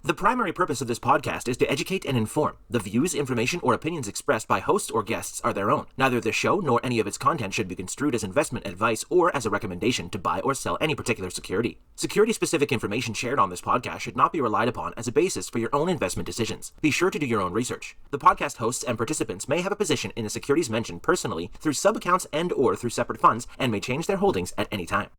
The primary purpose of this podcast is to educate and inform. The views, information, or opinions expressed by hosts or guests are their own. Neither the show nor any of its content should be construed as investment advice or as a recommendation to buy or sell any particular security. Security-specific information shared on this podcast should not be relied upon as a basis for your own investment decisions. Be sure to do your own research. The podcast hosts and participants may have a position in the securities mentioned personally through sub-accounts and or through separate funds and may change their holdings at any time.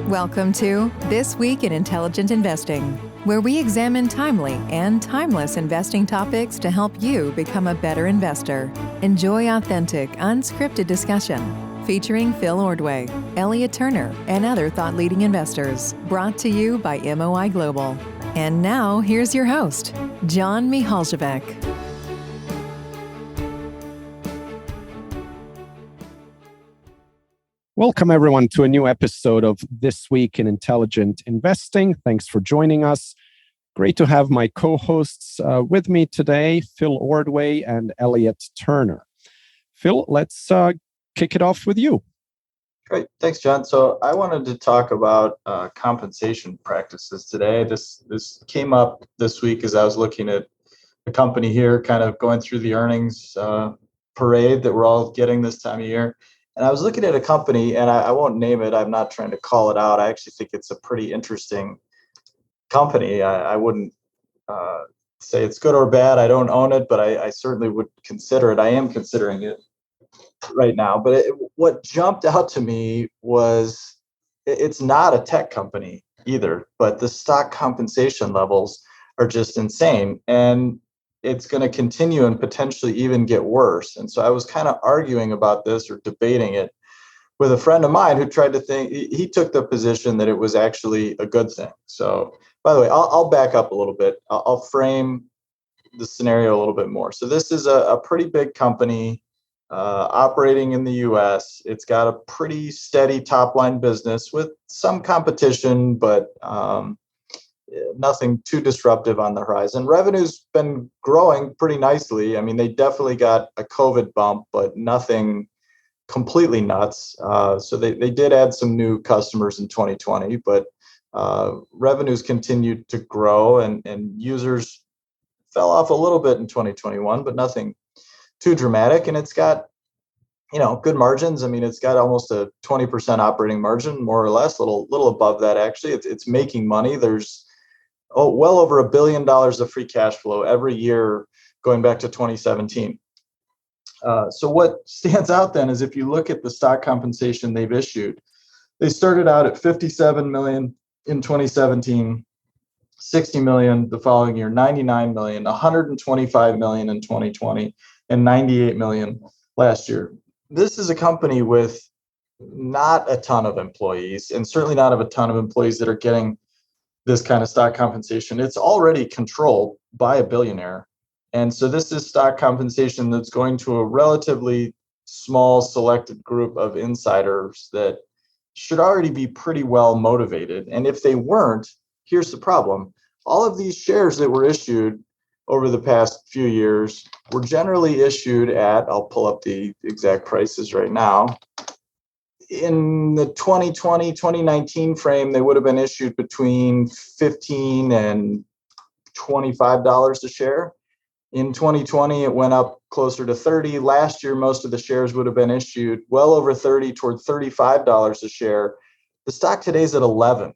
Welcome to This Week in Intelligent Investing, where we examine timely and timeless investing topics to help you become a better investor. Enjoy authentic, unscripted discussion featuring Phil Ordway, Elliot Turner, and other thought-leading investors, brought to you by MOI Global. And now, here's your host, John Mihaljevic. Welcome, everyone, to a new episode of This Week in Intelligent Investing. Thanks for joining us. Great to have my co-hosts with me today, Phil Ordway and Elliot Turner. Phil, let's kick it off with you. Great. Thanks, John. So I wanted to talk about compensation practices today. This came up this week as I was looking at the company here, kind of going through the earnings parade that we're all getting this time of year. And I was looking at a company, and I won't name it. I'm not trying to call it out. I actually think it's a pretty interesting company. I wouldn't say it's good or bad. I don't own it, but I certainly would consider it. I am considering it right now. But what jumped out to me was it's not a tech company either, but the stock compensation levels are just insane. And it's going to continue and potentially even get worse. And so I was kind of arguing about this or debating it with a friend of mine who tried to think, he took the position that it was actually a good thing. So, by the way, I'll back up a little bit. I'll frame the scenario a little bit more. So this is a pretty big company operating in the US. It's got a pretty steady top line business with some competition, but nothing too disruptive on the horizon. Revenue's been growing pretty nicely. I mean, they definitely got a COVID bump, but nothing completely nuts. So they did add some new customers in 2020, but revenues continued to grow and users fell off a little bit in 2021, but nothing too dramatic. And it's got, good margins. I mean, it's got almost a 20% operating margin, more or less, little above that, actually. It's making money. There's well over $1 billion of free cash flow every year going back to 2017. So what stands out then is if you look at the stock compensation they've issued, they started out at $57 million in 2017, $60 million the following year, $99 million, $125 million in 2020, and $98 million last year. This is a company with not a ton of employees, and certainly not a ton of employees that are getting this kind of stock compensation. It's already controlled by a billionaire. And so this is stock compensation that's going to a relatively small selected group of insiders that should already be pretty well motivated. And if they weren't, here's the problem. All of these shares that were issued over the past few years were generally issued at, I'll pull up the exact prices right now, in the 2020, 2019 frame, they would have been issued between $15 and $25 a share. In 2020, it went up closer to $30. Last year, most of the shares would have been issued well over $30 toward $35 a share. The stock today is at 11.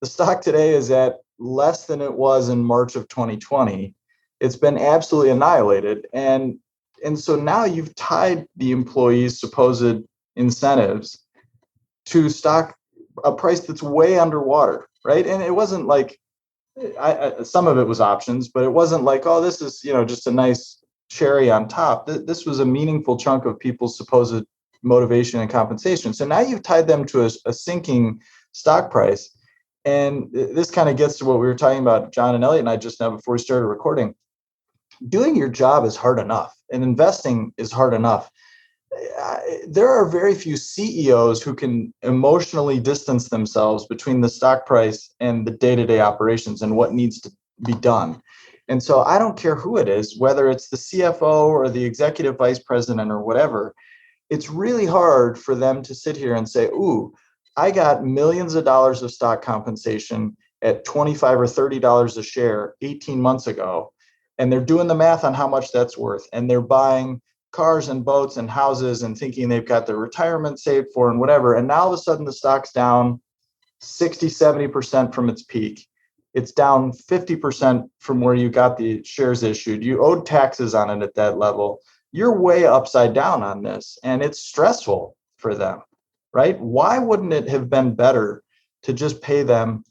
The stock today is at less than it was in March of 2020. It's been absolutely annihilated. And so now you've tied the employees' supposed incentives to stock a price that's way underwater, right? And it wasn't like some of it was options, but it wasn't like, oh, this is just a nice cherry on top. This was a meaningful chunk of people's supposed motivation and compensation. So now you've tied them to a sinking stock price, and this kind of gets to what we were talking about, John and Elliot and I, just now before we started recording. Doing your job is hard enough, and investing is hard enough. There are very few CEOs who can emotionally distance themselves between the stock price and the day-to-day operations and what needs to be done. And so I don't care who it is, whether it's the CFO or the executive vice president or whatever, it's really hard for them to sit here and say, ooh, I got millions of dollars of stock compensation at $25 or $30 a share 18 months ago. And they're doing the math on how much that's worth. And they're buying cars and boats and houses and thinking they've got their retirement saved for and whatever. And now all of a sudden the stock's down 60, 70% from its peak. It's down 50% from where you got the shares issued. You owed taxes on it at that level. You're way upside down on this, and it's stressful for them, right? Why wouldn't it have been better to just pay them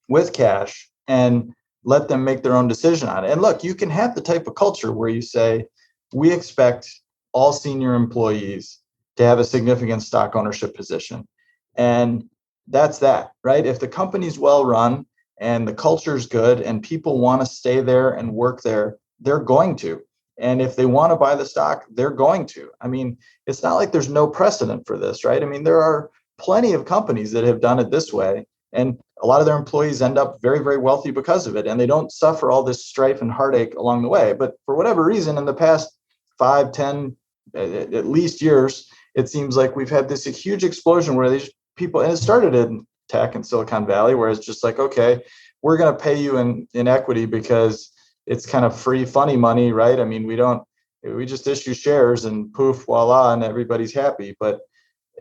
with cash and let them make their own decision on it? And look, you can have the type of culture where you say, we expect all senior employees to have a significant stock ownership position. And that's that, right? If the company's well run and the culture's good and people want to stay there and work there, they're going to. And if they want to buy the stock, they're going to. I mean, it's not like there's no precedent for this, right? I mean, there are plenty of companies that have done it this way, and a lot of their employees end up very, very wealthy because of it, and they don't suffer all this strife and heartache along the way. But for whatever reason, in the past 5, 10, at least years, it seems like we've had this huge explosion where these people, and it started in tech in Silicon Valley, where it's just like, okay, we're going to pay you in equity because it's kind of free, funny money, right? I mean, we just issue shares and poof, voila, and everybody's happy. But,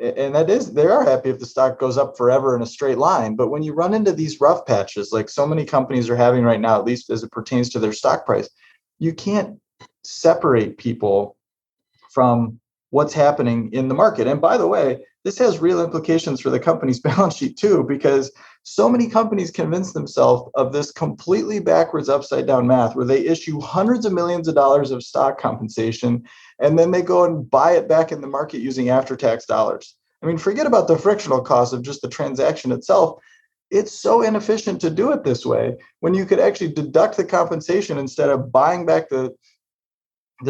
and they are happy if the stock goes up forever in a straight line. But when you run into these rough patches, like so many companies are having right now, at least as it pertains to their stock price, you can't separate people from what's happening in the market. And by the way, this has real implications for the company's balance sheet too, because so many companies convince themselves of this completely backwards, upside down math where they issue hundreds of millions of dollars of stock compensation, and then they go and buy it back in the market using after-tax dollars. I mean, forget about the frictional cost of just the transaction itself. It's so inefficient to do it this way when you could actually deduct the compensation instead of buying back the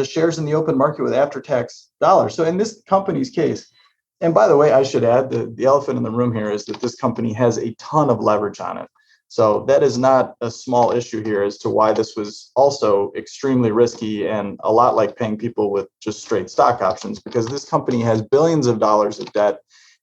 shares in the open market with after-tax dollars. So in this company's case, and by the way, I should add the elephant in the room here is that this company has a ton of leverage on it. So that is not a small issue here as to why this was also extremely risky and a lot like paying people with just straight stock options, because this company has billions of dollars of debt.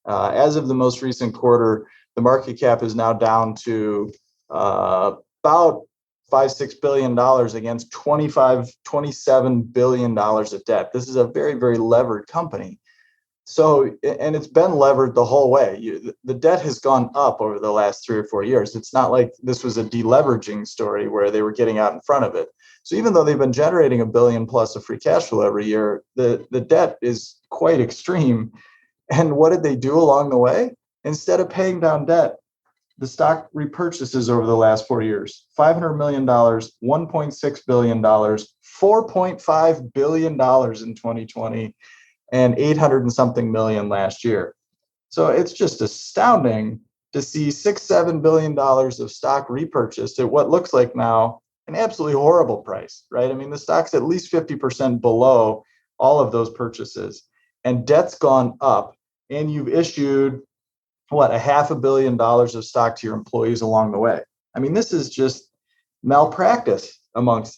As of the most recent quarter, the market cap is now down to about $5-6 billion against $27 billion of debt. This is a very, very levered company. So, and it's been levered the whole way. The debt has gone up over the last 3 or 4 years. It's not like this was a deleveraging story where they were getting out in front of it. So even though they've been generating $1 billion plus of free cash flow every year, the debt is quite extreme. And what did they do along the way? Instead of paying down debt, the stock repurchases over the last 4 years, $500 million, $1.6 billion, $4.5 billion in 2020, and 800 and something million last year. So it's just astounding to see $6-7 billion of stock repurchased at what looks like now an absolutely horrible price, right? I mean, the stock's at least 50% below all of those purchases, and debt's gone up, and you've issued $500 million of stock to your employees along the way. I mean, this is just malpractice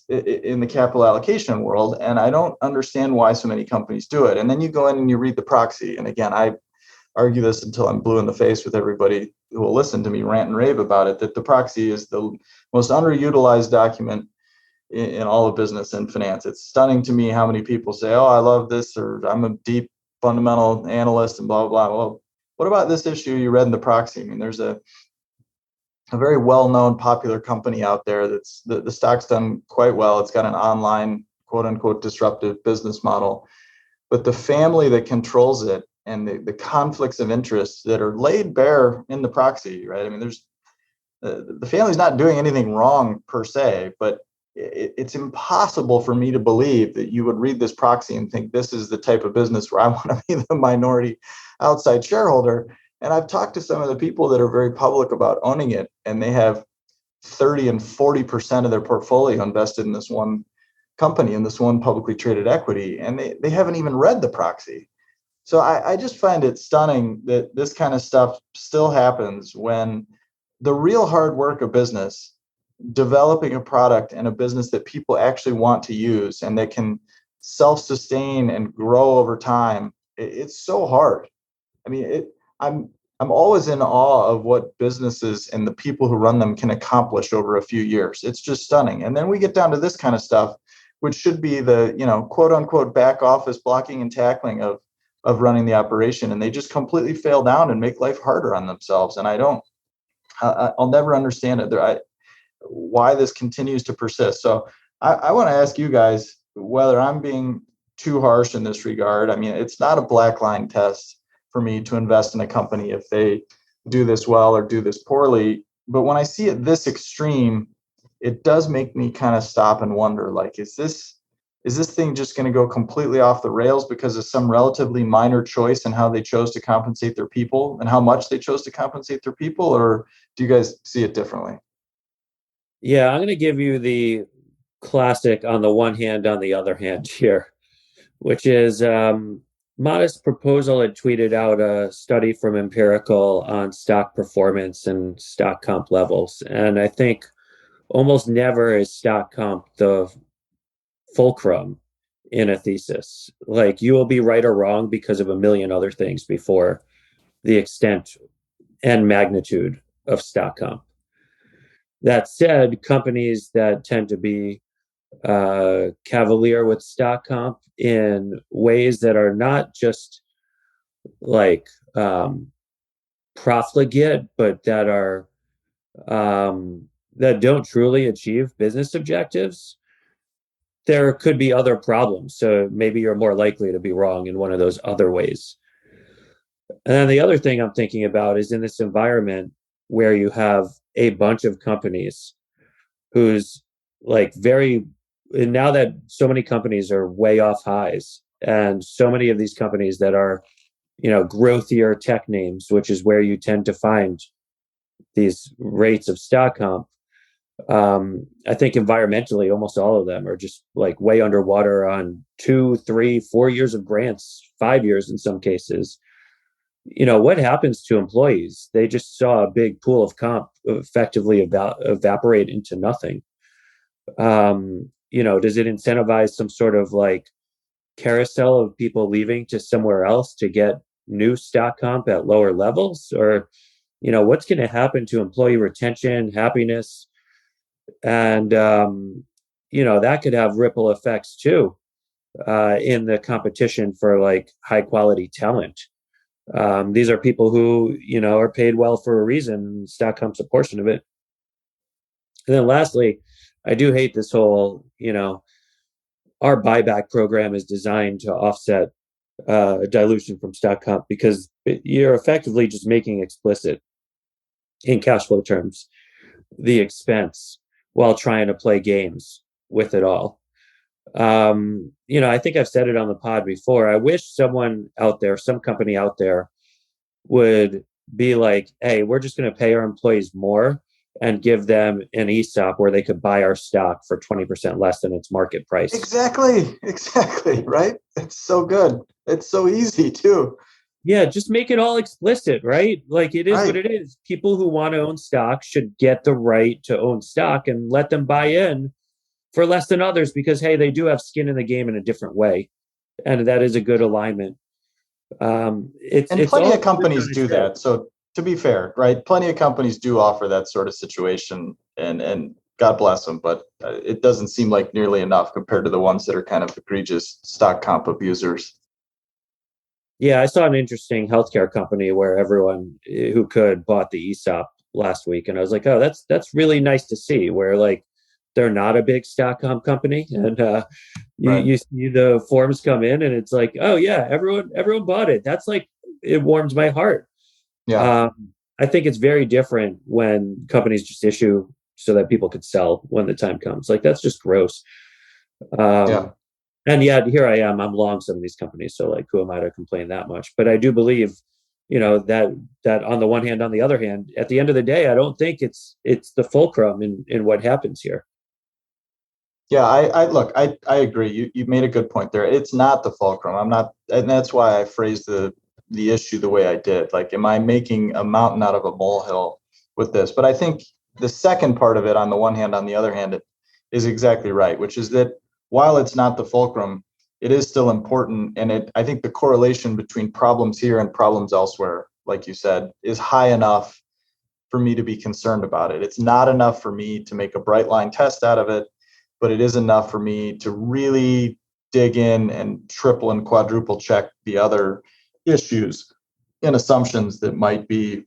in the capital allocation world. And I don't understand why so many companies do it. And then you go in and you read the proxy. And again, I argue this until I'm blue in the face with everybody who will listen to me rant and rave about it, that the proxy is the most underutilized document in all of business and finance. It's stunning to me how many people say, oh, I love this, or I'm a deep fundamental analyst and blah, blah, blah. Well, what about this issue you read in the proxy? I mean, there's a very well-known popular company out there that's the stock's done quite well. It's got an online quote unquote disruptive business model, but the family that controls it and the conflicts of interest that are laid bare in the proxy, right? I mean, there's the family's not doing anything wrong per se, but it's impossible for me to believe that you would read this proxy and think this is the type of business where I want to be the minority outside shareholder. And I've talked to some of the people that are very public about owning it, and they have 30 and 40% of their portfolio invested in this one company, in this one publicly traded equity, and they haven't even read the proxy. So I just find it stunning that this kind of stuff still happens when the real hard work of business, developing a product and a business that people actually want to use and that can self-sustain and grow over time, it's so hard. I mean, I'm always in awe of what businesses and the people who run them can accomplish over a few years. It's just stunning. And then we get down to this kind of stuff, which should be the, quote unquote back office blocking and tackling of running the operation, and they just completely fail down and make life harder on themselves. And I'll never understand it. Why this continues to persist. So I want to ask you guys whether I'm being too harsh in this regard. I mean, it's not a black line test for me to invest in a company if they do this well or do this poorly. But when I see it this extreme, it does make me kind of stop and wonder, like, is this thing just going to go completely off the rails because of some relatively minor choice in how they chose to compensate their people and how much they chose to compensate their people? Or do you guys see it differently? Yeah, I'm going to give you the classic on the one hand, on the other hand here, which is Modest Proposal had tweeted out a study from Empirical on stock performance and stock comp levels. And I think almost never is stock comp the fulcrum in a thesis. Like, you will be right or wrong because of a million other things before the extent and magnitude of stock comp. That said, companies that tend to be cavalier with stock comp in ways that are not just like profligate, but that are that don't truly achieve business objectives, there could be other problems. So maybe you're more likely to be wrong in one of those other ways. And then the other thing I'm thinking about is in this environment where you have a bunch of companies whose like and now that so many companies are way off highs, and so many of these companies that are, growthier tech names, which is where you tend to find these rates of stock comp. I think environmentally, almost all of them are just like way underwater on 2, 3, 4 years of grants, 5 years in some cases. What happens to employees? They just saw a big pool of comp effectively evaporate into nothing. Does it incentivize some sort of like carousel of people leaving to somewhere else to get new stock comp at lower levels? Or, what's going to happen to employee retention, happiness? And, that could have ripple effects too, in the competition for like high quality talent. These are people who, are paid well for a reason. Stock comp's a portion of it. And then lastly, I do hate this whole, our buyback program is designed to offset dilution from stock comp, because you're effectively just making explicit in cash flow terms the expense while trying to play games with it all. I think I've said it on the pod before. I wish someone out there, some company out there, would be like, hey, we're just going to pay our employees more and give them an ESOP where they could buy our stock for 20% less than its market price. Exactly. Right? It's so good. It's so easy too. Yeah, just make it all explicit, right? Like, it is right. What it is. People who want to own stock should get the right to own stock, and let them buy in for less than others because, hey, they do have skin in the game in a different way. And that is a good alignment. It's plenty of companies do that. So to be fair, right, plenty of companies do offer that sort of situation, and God bless them, but it doesn't seem like nearly enough compared to the ones that are kind of egregious stock comp abusers. Yeah, I saw an interesting healthcare company where everyone who could bought the ESOP last week, and I was like, oh, that's really nice to see. Where like they're not a big stock comp company, and you see the forms come in, and it's like, oh yeah, everyone bought it. That's like, it warms my heart. Yeah. I think it's very different when companies just issue so that people could sell when the time comes. Like, that's just gross. And yet here I am, I'm long some of these companies. So like, who am I to complain that much? But I do believe, that on the one hand, on the other hand, at the end of the day, I don't think it's the fulcrum in what happens here. Yeah, I agree. You made a good point there. It's not the fulcrum. I'm not, and that's why I phrased the issue the way I did. Like, am I making a mountain out of a molehill with this? But I think the second part of it, on the one hand, on the other hand, it is exactly right, which is that while it's not the fulcrum, it is still important. And I think the correlation between problems here and problems elsewhere, like you said, is high enough for me to be concerned about it. It's not enough for me to make a bright line test out of it, but it is enough for me to really dig in and triple and quadruple check the other issues and assumptions that might be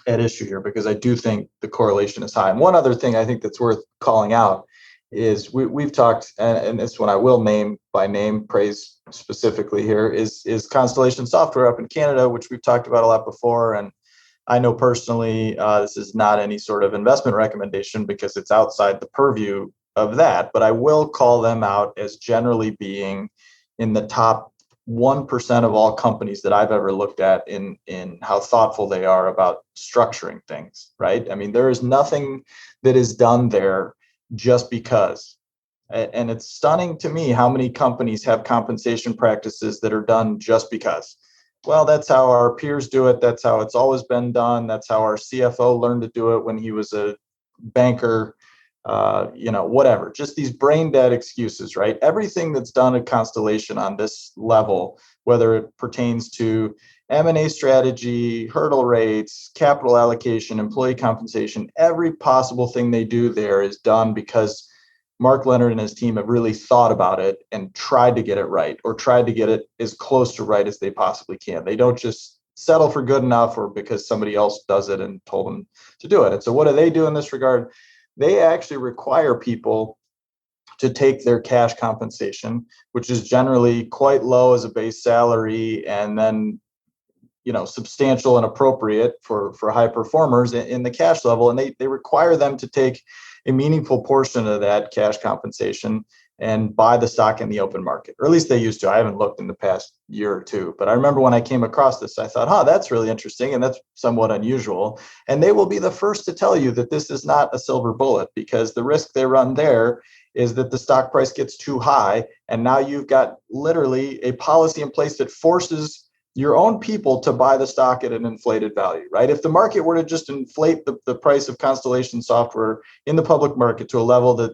at issue here, because I do think the correlation is high. And one other thing I think that's worth calling out is we've talked, and this one I will name by name, praise specifically here, is Constellation Software up in Canada, which we've talked about a lot before. And I know personally, this is not any sort of investment recommendation because it's outside the purview of that, but I will call them out as generally being in the top 1% of all companies that I've ever looked at in how thoughtful they are about structuring things, right? I mean, there is nothing that is done there just because. And it's stunning to me how many companies have compensation practices that are done just because. Well, that's how our peers do it. That's how it's always been done. That's how our CFO learned to do it when he was a banker. Whatever, just these brain dead excuses, right? Everything that's done at Constellation on this level, whether it pertains to M&A strategy, hurdle rates, capital allocation, employee compensation, every possible thing they do there is done because Mark Leonard and his team have really thought about it and tried to get it right, or tried to get it as close to right as they possibly can. They don't just settle for good enough or because somebody else does it and told them to do it. And so what do they do in this regard? They actually require people to take their cash compensation, which is generally quite low as a base salary, and then substantial and appropriate for high performers in the cash level. And they require them to take a meaningful portion of that cash compensation and buy the stock in the open market, or at least they used to. I haven't looked in the past year or two, but I remember when I came across this, I thought, that's really interesting. And that's somewhat unusual. And they will be the first to tell you that this is not a silver bullet, because the risk they run there is that the stock price gets too high. And now you've got literally a policy in place that forces your own people to buy the stock at an inflated value, right? If the market were to just inflate the price of Constellation Software in the public market to a level that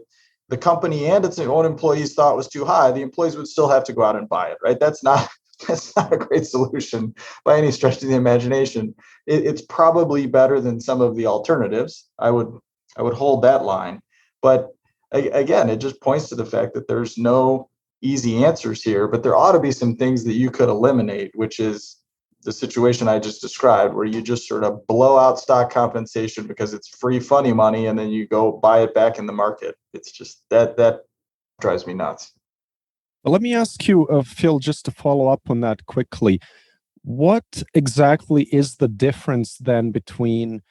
the company and its own employees thought was too high, the employees would still have to go out and buy it, right? That's not a great solution by any stretch of the imagination. It's probably better than some of the alternatives. I would hold that line. But again, it just points to the fact that there's no easy answers here, but there ought to be some things that you could eliminate, which is the situation I just described, where you just sort of blow out stock compensation because it's free funny money, and then you go buy it back in the market. It's just that drives me nuts. Well, let me ask you, Phil, just to follow up on that quickly. What exactly is the difference then between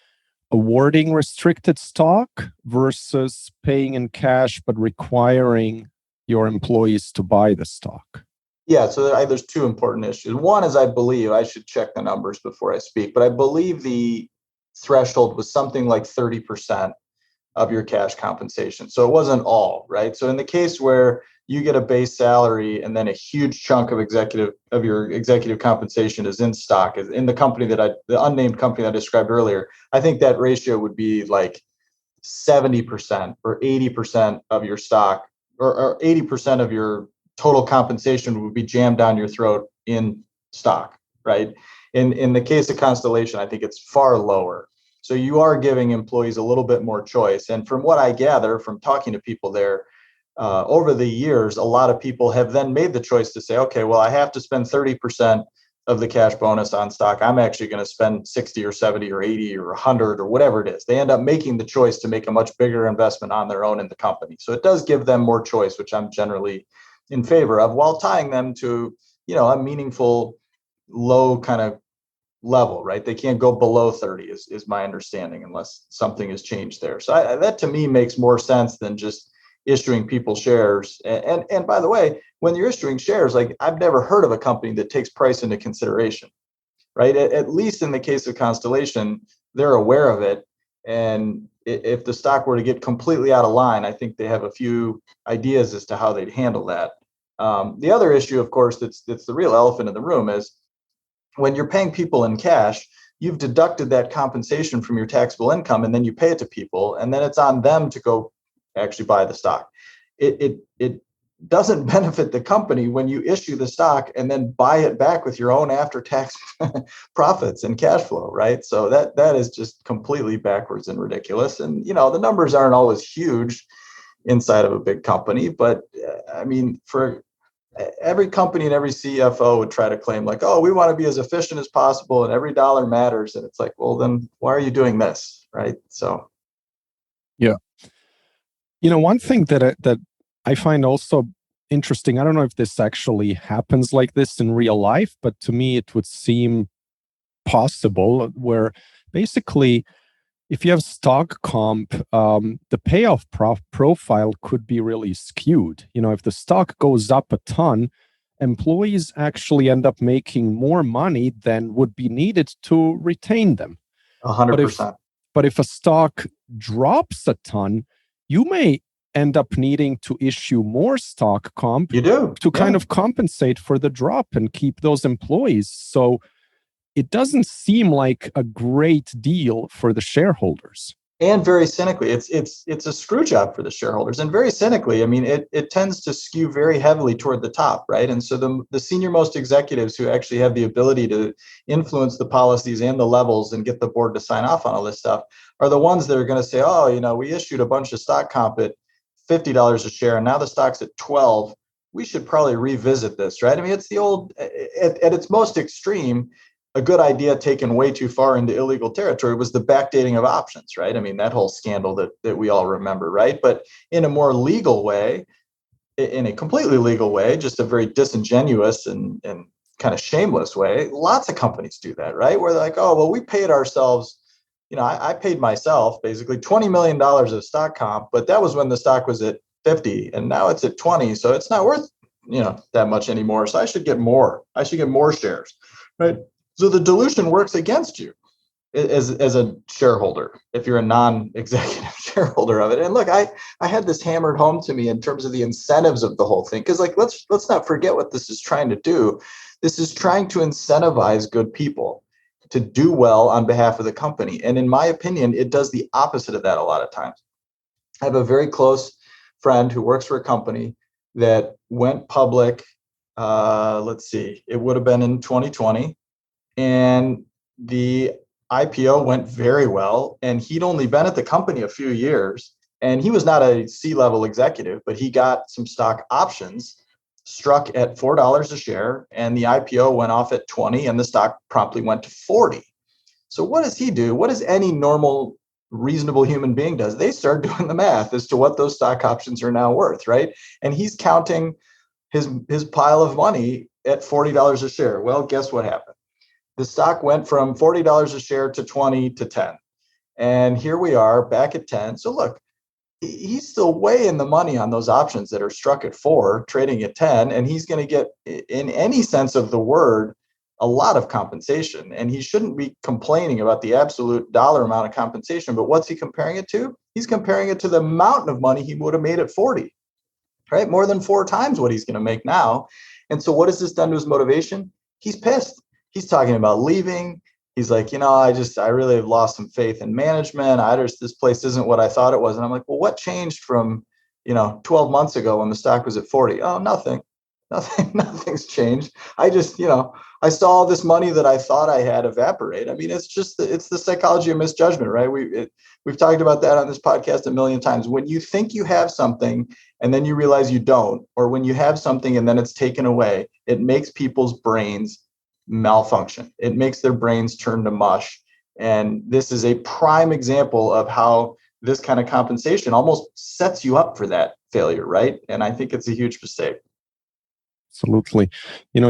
awarding restricted stock versus paying in cash but requiring your employees to buy the stock? Yeah, so there's two important issues. One is, I believe, I should check the numbers before I speak, but I believe the threshold was something like 30% of your cash compensation. So it wasn't all, right? So in the case where you get a base salary and then a huge chunk of your executive compensation is in stock, is in the unnamed company that I described earlier, I think that ratio would be like 70% or 80% of your stock, or 80% of your total compensation would be jammed down your throat in stock, right? In the case of Constellation, I think it's far lower. So you are giving employees a little bit more choice. And from what I gather from talking to people there, over the years, a lot of people have then made the choice to say, okay, well, I have to spend 30% of the cash bonus on stock. I'm actually going to spend 60 or 70 or 80 or 100 or whatever it is. They end up making the choice to make a much bigger investment on their own in the company. So it does give them more choice, which I'm generally in favor of, while tying them to, a meaningful low kind of level, right? They can't go below 30 is my understanding, unless something has changed there. So that to me makes more sense than just issuing people shares. And by the way, when you're issuing shares, like, I've never heard of a company that takes price into consideration, right? At least in the case of Constellation, they're aware of it. And if the stock were to get completely out of line, I think they have a few ideas as to how they'd handle that. The other issue, of course, that's the real elephant in the room is when you're paying people in cash, you've deducted that compensation from your taxable income, and then you pay it to people, and then it's on them to go actually buy the stock. It doesn't benefit the company when you issue the stock and then buy it back with your own after-tax profits and cash flow, right? So that is just completely backwards and ridiculous. And the numbers aren't always huge inside of a big company, but I mean, for every company and every CFO would try to claim like, oh, we want to be as efficient as possible and every dollar matters. And it's like, well, then why are you doing this, right? So, yeah. One thing that I find also interesting, I don't know if this actually happens like this in real life, but to me it would seem possible, where basically if you have stock comp, the payoff profile could be really skewed. If the stock goes up a ton, employees actually end up making more money than would be needed to retain them. 100%. But if a stock drops a ton, you may end up needing to issue more stock comp to kind of compensate for the drop and keep those employees. So it doesn't seem like a great deal for the shareholders. And very cynically, it's a screw job for the shareholders. And very cynically, I mean, it tends to skew very heavily toward the top, right? And so the senior most executives who actually have the ability to influence the policies and the levels and get the board to sign off on all this stuff are the ones that are going to say, oh, we issued a bunch of stock comp at $50 a share, and now the stock's at 12. We should probably revisit this, right? I mean, it's the old, at its most extreme, a good idea taken way too far into illegal territory was the backdating of options, right? I mean, that whole scandal that we all remember, right? But in a more legal way, in a completely legal way, just a very disingenuous and kind of shameless way, lots of companies do that, right? Where they're like, oh, well, we paid ourselves, I paid myself basically $20 million of stock comp, but that was when the stock was at 50 and now it's at 20. So it's not worth, that much anymore. So I should get more. I should get more shares, right? So the dilution works against you as a shareholder, if you're a non-executive shareholder of it. And look, I had this hammered home to me in terms of the incentives of the whole thing. Because let's not forget what this is trying to do. This is trying to incentivize good people to do well on behalf of the company. And in my opinion, it does the opposite of that a lot of times. I have a very close friend who works for a company that went public. It would have been in 2020. And the IPO went very well. And he'd only been at the company a few years. And he was not a C-level executive, but he got some stock options struck at $4 a share. And the IPO went off at 20 and the stock promptly went to 40. So what does he do? What does any normal, reasonable human being does? They start doing the math as to what those stock options are now worth, right? And he's counting his pile of money at $40 a share. Well, guess what happened? The stock went from $40 a share to 20 to 10. And here we are back at 10. So look, he's still way in the money on those options that are struck at 4, trading at 10. And he's going to get, in any sense of the word, a lot of compensation. And he shouldn't be complaining about the absolute dollar amount of compensation. But what's he comparing it to? He's comparing it to the amount of money he would have made at 40, right? More than 4 times what he's going to make now. And so what has this done to his motivation? He's pissed. He's talking about leaving. He's like, I really have lost some faith in management. This place isn't what I thought it was. And I'm like, well, what changed from, 12 months ago when the stock was at 40? Oh, nothing. Nothing's changed. I just, I saw all this money that I thought I had evaporate. I mean, it's the psychology of misjudgment, right? We've talked about that on this podcast a million times. When you think you have something and then you realize you don't, or when you have something and then it's taken away, it makes people's brains malfunction. It makes their brains turn to mush. And this is a prime example of how this kind of compensation almost sets you up for that failure, right? And I think it's a huge mistake. Absolutely.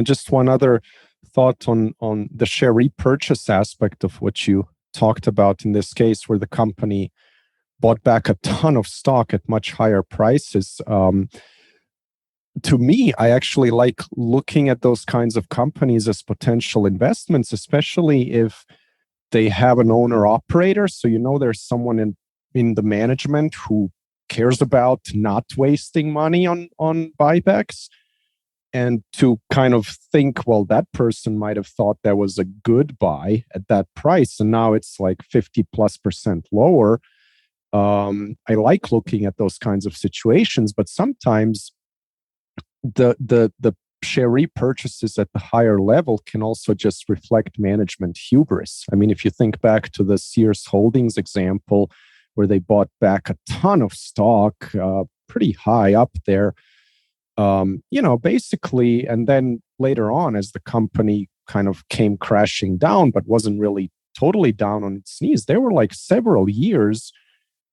Just one other thought on the share repurchase aspect of what you talked about in this case, where the company bought back a ton of stock at much higher prices. To me, I actually like looking at those kinds of companies as potential investments, especially if they have an owner operator. So, there's someone in the management who cares about not wasting money on buybacks. And to kind of think, well, that person might have thought that was a good buy at that price, and now it's like 50+% lower. I like looking at those kinds of situations, but sometimes the share repurchases at the higher level can also just reflect management hubris. I mean, if you think back to the Sears Holdings example, where they bought back a ton of stock, pretty high up there, basically, and then later on, as the company kind of came crashing down, but wasn't really totally down on its knees, there were like several years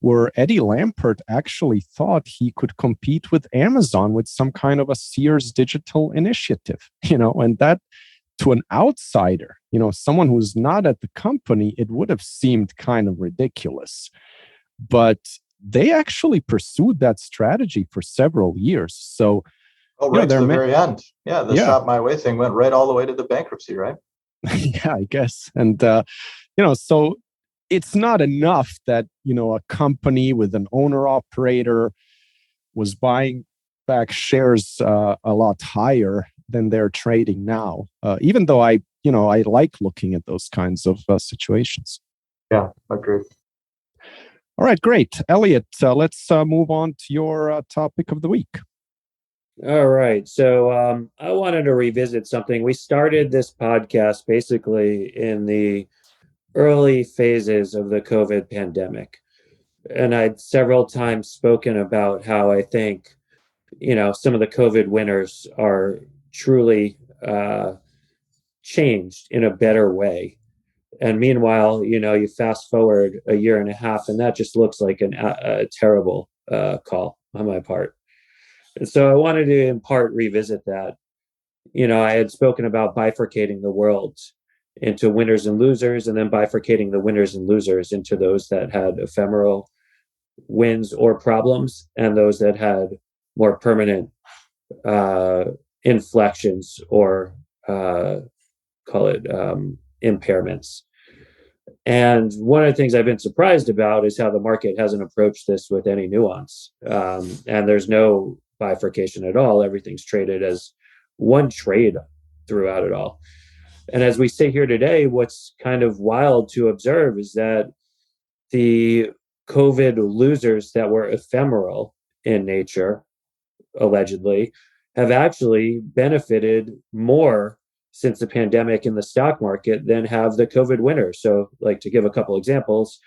where Eddie Lampert actually thought he could compete with Amazon with some kind of a Sears digital initiative, and that, to an outsider, someone who's not at the company, it would have seemed kind of ridiculous. But they actually pursued that strategy for several years. So, right to the very end. Yeah, the Shop My Way thing went right all the way to the bankruptcy, right? Yeah, I guess. And, so it's not enough that, a company with an owner-operator was buying back shares a lot higher than they're trading now, even though I like looking at those kinds of situations. Yeah, agreed. All right, great. Elliot, let's move on to your topic of the week. All right. So I wanted to revisit something. We started this podcast basically in the early phases of the COVID pandemic. And I'd several times spoken about how I think, some of the COVID winners are truly changed in a better way. And meanwhile, you fast forward a year and a half, and that just looks like a terrible call on my part. And so I wanted to in part revisit that. I had spoken about bifurcating the world into winners and losers, and then bifurcating the winners and losers into those that had ephemeral wins or problems, and those that had more permanent inflections or call it impairments. And one of the things I've been surprised about is how the market hasn't approached this with any nuance. And there's no bifurcation at all. Everything's traded as one trade throughout it all. And as we sit here today, what's kind of wild to observe is that the COVID losers that were ephemeral in nature, allegedly, have actually benefited more since the pandemic in the stock market than have the COVID winners. So, like, to give a couple examples,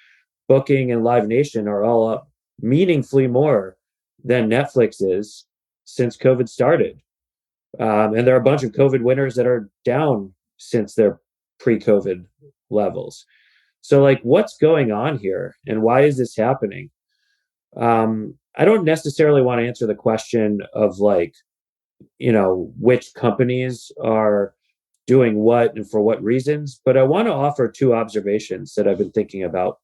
Booking and Live Nation are all up meaningfully more than Netflix is since COVID started. And there are a bunch of COVID winners that are down since their pre-COVID levels. So, like, what's going on here and why is this happening? I don't necessarily want to answer the question of, like, which companies are doing what and for what reasons, but I want to offer two observations that I've been thinking about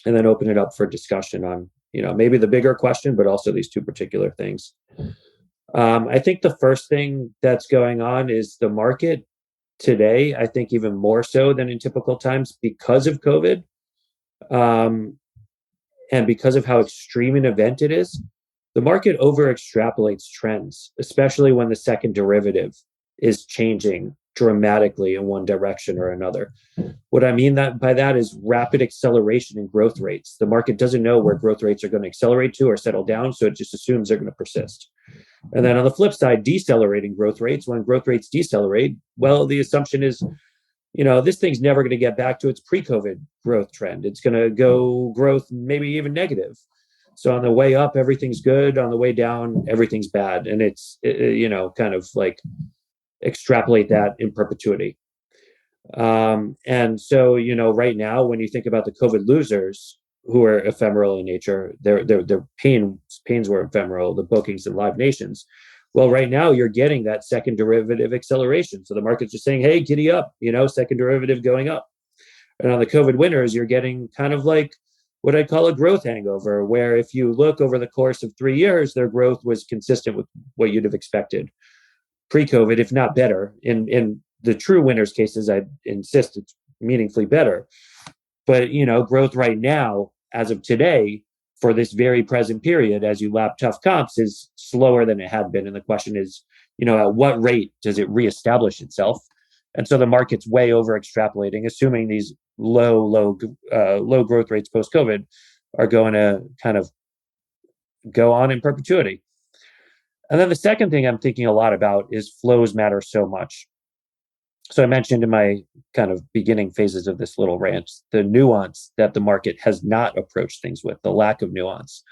and then open it up for discussion on, maybe the bigger question, but also these two particular things. I think the first thing that's going on is the market today, I think even more so than in typical times because of COVID, and because of how extreme an event it is, the market over extrapolates trends, especially when the second derivative is changing dramatically in one direction or another. What I mean by that is rapid acceleration in growth rates. The market doesn't know where growth rates are going to accelerate to or settle down, so it just assumes they're going to persist. And then on the flip side, decelerating growth rates, when growth rates decelerate, well, the assumption is, this thing's never going to get back to its pre-COVID growth trend. It's going to go growth, maybe even negative. So on the way up, everything's good. On the way down, everything's bad. And it's, kind of like extrapolate that in perpetuity. And so, right now, when you think about the COVID losers who are ephemeral in nature, their pains were ephemeral, the Bookings and Live Nations. Well, right now you're getting that second derivative acceleration. So the market's just saying, hey, giddy up, second derivative going up. And on the COVID winners, you're getting kind of like what I call a growth hangover, where if you look over the course of 3 years, their growth was consistent with what you'd have expected pre-COVID, if not better. In the true winners' cases, I insist it's meaningfully better. But, growth right now, as of today, for this very present period, as you lap tough comps, is slower than it had been. And the question is, at what rate does it reestablish itself? And so the market's way over extrapolating, assuming these low growth rates post-COVID are going to kind of go on in perpetuity. And then the second thing I'm thinking a lot about is flows matter so much. So I mentioned in my kind of beginning phases of this little rant, the nuance that the market has not approached things with, the lack of nuance.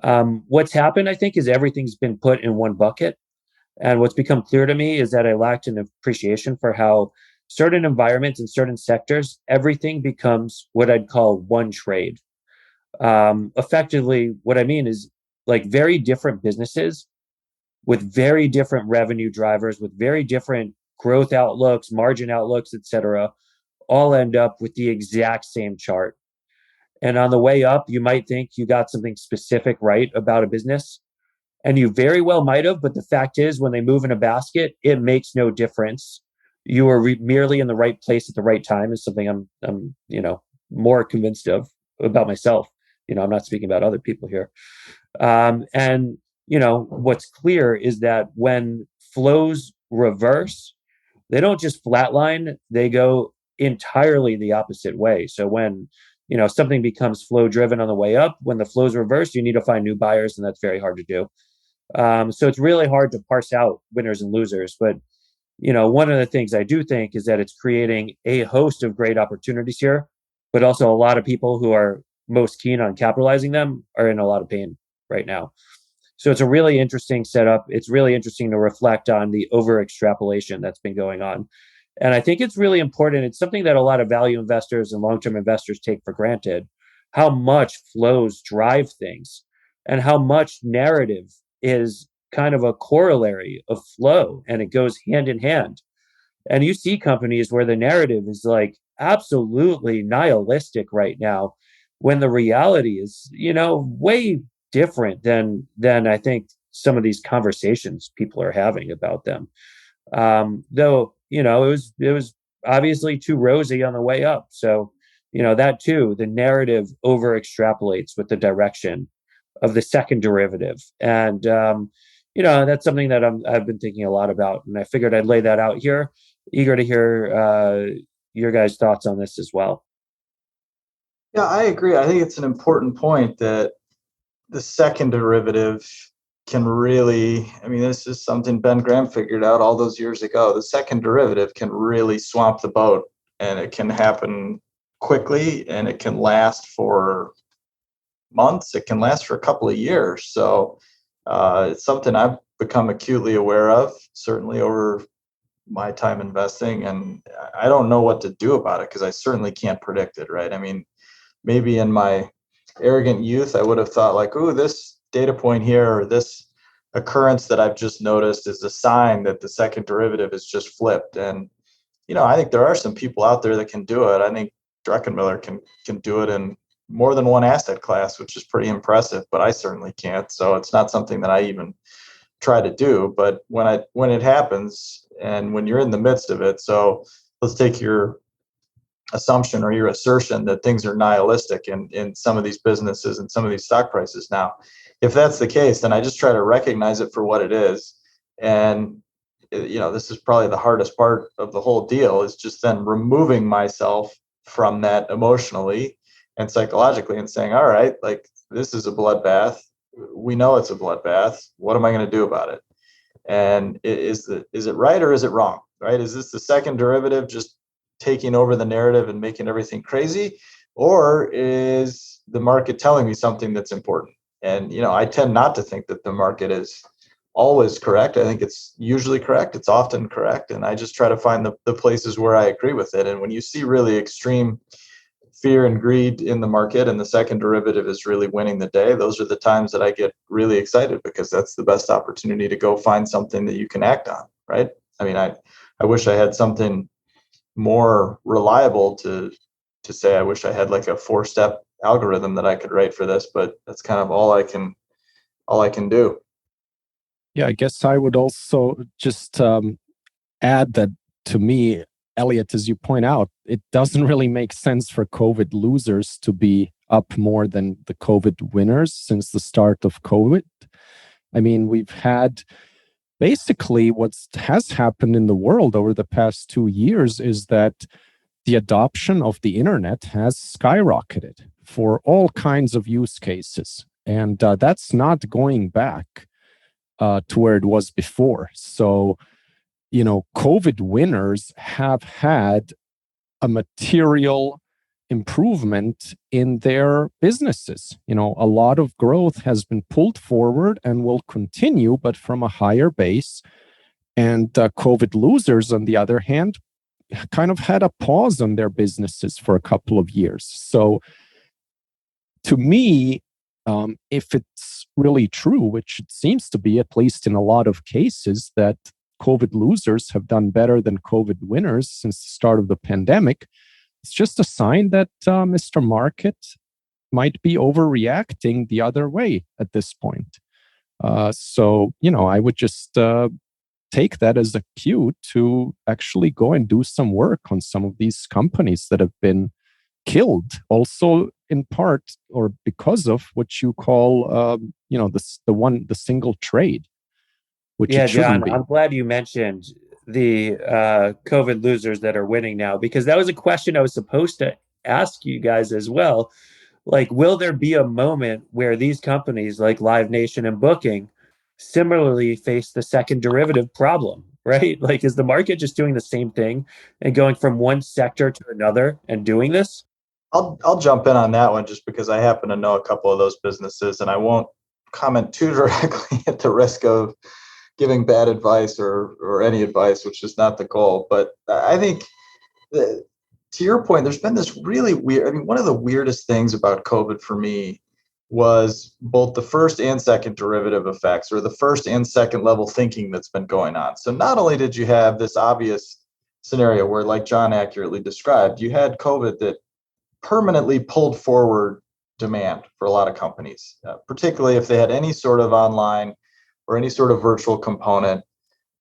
What's happened, I think, is everything's been put in one bucket. And what's become clear to me is that I lacked an appreciation for how certain environments and certain sectors, everything becomes what I'd call one trade. Effectively, what I mean is like very different businesses with very different revenue drivers, with very different growth outlooks, margin outlooks, et cetera, all end up with the exact same chart. And on the way up, you might think you got something specific right about a business, and you very well might have. But the fact is, when they move in a basket, it makes no difference. You are merely in the right place at the right time is something I'm more convinced of about myself. I'm not speaking about other people here. And what's clear is that when flows reverse, they don't just flatline, they go entirely the opposite way. So when something becomes flow driven on the way up, when the flows reverse, you need to find new buyers, and that's very hard to do. So it's really hard to parse out winners and losers. But one of the things I do think is that it's creating a host of great opportunities here, but also a lot of people who are most keen on capitalizing them are in a lot of pain right now. So it's a really interesting setup. It's really interesting to reflect on the over extrapolation that's been going on. And I think it's really important. It's something that a lot of value investors and long-term investors take for granted, how much flows drive things and how much narrative is kind of a corollary of flow, and it goes hand in hand. And you see companies where the narrative is like absolutely nihilistic right now, when the reality is, way different than I think some of these conversations people are having about them. Though, it was obviously too rosy on the way up. So, that too, the narrative over extrapolates with the direction of the second derivative. And, that's something that I've been thinking a lot about, and I figured I'd lay that out here. Eager to hear your guys' thoughts on this as well. Yeah, I agree. I think it's an important point that the second derivative can really, this is something Ben Graham figured out all those years ago. The second derivative can really swamp the boat, and it can happen quickly, and it can last for months. It can last for a couple of years. So it's something I've become acutely aware of, certainly over my time investing. And I don't know what to do about it because I certainly can't predict it, right? Maybe in my arrogant youth, I would have thought like, oh, this data point here or this occurrence that I've just noticed is a sign that the second derivative is just flipped. And, I think there are some people out there that can do it. I think Druckenmiller can do it in more than one asset class, which is pretty impressive, but I certainly can't. So it's not something that I even try to do. But when it happens and when you're in the midst of it, so let's take your assumption or your assertion that things are nihilistic in some of these businesses and some of these stock prices now. If that's the case, then I just try to recognize it for what it is. And, this is probably the hardest part of the whole deal, is just then removing myself from that emotionally and psychologically and saying, all right, like this is a bloodbath. We know it's a bloodbath. What am I going to do about it? And is it right or is it wrong? Right? Is this the second derivative just taking over the narrative and making everything crazy, or is the market telling me something that's important? And I tend not to think that the market is always correct. I think it's usually correct. It's often correct, and I just try to find the places where I agree with it. And when you see really extreme fear and greed in the market and the second derivative is really winning the day, those are the times that I get really excited, because that's the best opportunity to go find something that you can act on, right? I wish I had something more reliable to say. I wish I had like a 4-step algorithm that I could write for this, but that's kind of all I can do. Yeah, I guess I would also just add that, to me, Elliot, as you point out, it doesn't really make sense for COVID losers to be up more than the COVID winners since the start of COVID. We've had basically what has happened in the world over the past 2 years is that the adoption of the internet has skyrocketed for all kinds of use cases. And that's not going back. to where it was before. So, COVID winners have had a material improvement in their businesses. A lot of growth has been pulled forward and will continue, but from a higher base. And COVID losers, on the other hand, kind of had a pause on their businesses for a couple of years. So to me, if it's really true, which it seems to be, at least in a lot of cases, that COVID losers have done better than COVID winners since the start of the pandemic, it's just a sign that Mr. Market might be overreacting the other way at this point. So, I would just take that as a cue to actually go and do some work on some of these companies that have been killed, also in part or because of what you call, the single trade, which Yeah, it shouldn't John, be. I'm glad you mentioned the COVID losers that are winning now, because that was a question I was supposed to ask you guys as well. Like, will there be a moment where these companies like Live Nation and Booking similarly face the second derivative problem, right? Like, is the market just doing the same thing and going from one sector to another and doing this? I'll jump in on that one just because I happen to know a couple of those businesses, and I won't comment too directly at the risk of giving bad advice or any advice, which is not the goal. But I think to your point, there's been this really weird, one of the weirdest things about COVID for me was both the first and second derivative effects, or the first and second level thinking that's been going on. So not only did you have this obvious scenario where, like John accurately described, you had COVID that permanently pulled forward demand for a lot of companies, particularly if they had any sort of online or any sort of virtual component.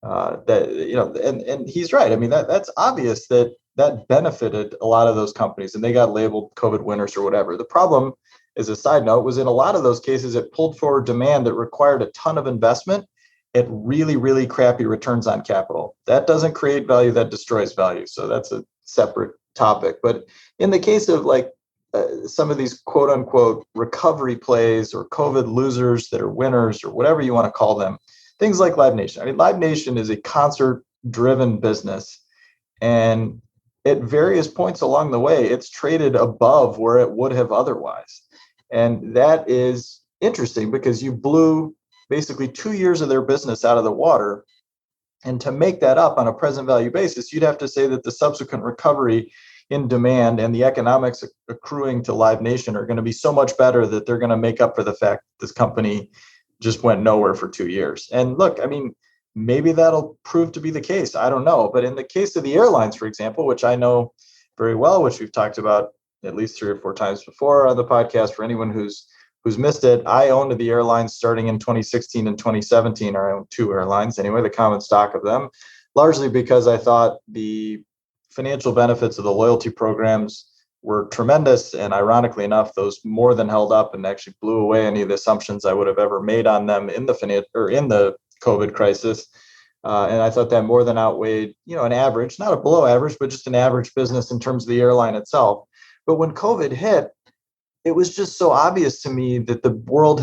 And he's right. That's obvious that benefited a lot of those companies, and they got labeled COVID winners or whatever. The problem, as a side note, was in a lot of those cases, it pulled forward demand that required a ton of investment at really, really crappy returns on capital. That doesn't create value, that destroys value. So that's a separate topic. But in the case of some of these quote unquote recovery plays or COVID losers that are winners or whatever you want to call them, things like Live Nation. Live Nation is a concert driven business. And at various points along the way, it's traded above where it would have otherwise. And that is interesting because you blew basically 2 years of their business out of the water. And to make that up on a present value basis, you'd have to say that the subsequent recovery in demand and the economics accruing to Live Nation are going to be so much better that they're going to make up for the fact this company just went nowhere for 2 years. And look, maybe that'll prove to be the case. I don't know. But in the case of the airlines, for example, which I know very well, which we've talked about at least 3 or 4 times before on the podcast, for anyone who's missed it, I owned the airlines starting in 2016 and 2017. Or I owned 2 airlines anyway, the common stock of them, largely because I thought the financial benefits of the loyalty programs were tremendous. And ironically enough, those more than held up and actually blew away any of the assumptions I would have ever made on them in the COVID crisis. And I thought that more than outweighed, an average, not a below average, but just an average business in terms of the airline itself. But when COVID hit, it was just so obvious to me that the world